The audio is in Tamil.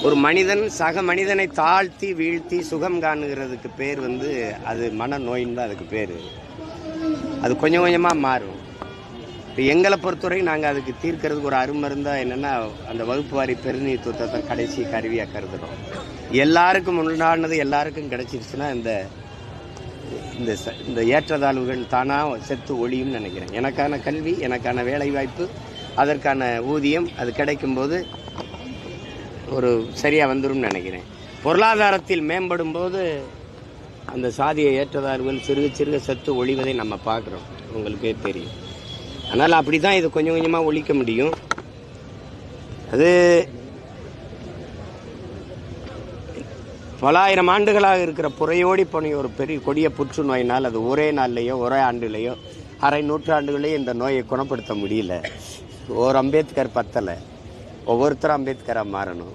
ஒரு மனிதன் சக மனிதனை தாழ்த்தி வீழ்த்தி சுகம் காணுகிறதுக்கு பேர் அது மனநோயின்னு தான் அதுக்கு பேர். அது கொஞ்சம் கொஞ்சமாக மாறும். இப்போ எங்களை பொறுத்தவரை நாங்கள் அதுக்கு தீர்க்கறதுக்கு ஒரு அருமருந்தாக என்னென்னா அந்த வகுப்பு வாரி பெருநீத்துவத்தை தான் கடைசி கருவியாக கருதுகிறோம். எல்லாருக்கும் உண்டானது எல்லாருக்கும் கிடைச்சிருச்சுன்னா இந்த இந்த ஏற்றத்தாழ்வுகள் தானாக செத்து ஒழியும்னு நினைக்கிறேன். எனக்கான கல்வி, எனக்கான வேலைவாய்ப்பு, அதற்கான ஊதியம் அது கிடைக்கும்போது ஒரு சரியாக வந்துடும் நினைக்கிறேன். பொருளாதாரத்தில் மேம்படும் போது அந்த சாதிய ஏற்றத்தாழ்வுகள் சிறுக சிறுக செத்து ஒழிவதை நம்ம பார்க்குறோம், உங்களுக்கே தெரியும். அதனால் அப்படி தான் இது கொஞ்சம் கொஞ்சமாக ஒழிக்க முடியும். அது பல ஆயிரம் ஆண்டுகளாக இருக்கிற புறையோடி போன ஒரு பெரிய கொடிய புற்றுநோயினால் அது ஒரே நாள்லேயோ ஒரே ஆண்டுலேயோ அரை நூற்றாண்டுகளையோ இந்த நோயை குணப்படுத்த முடியல. ஒரு அம்பேத்கர் பத்தலை, ஒவ்வொருத்தரும் அம்பேத்கராக மாறணும்.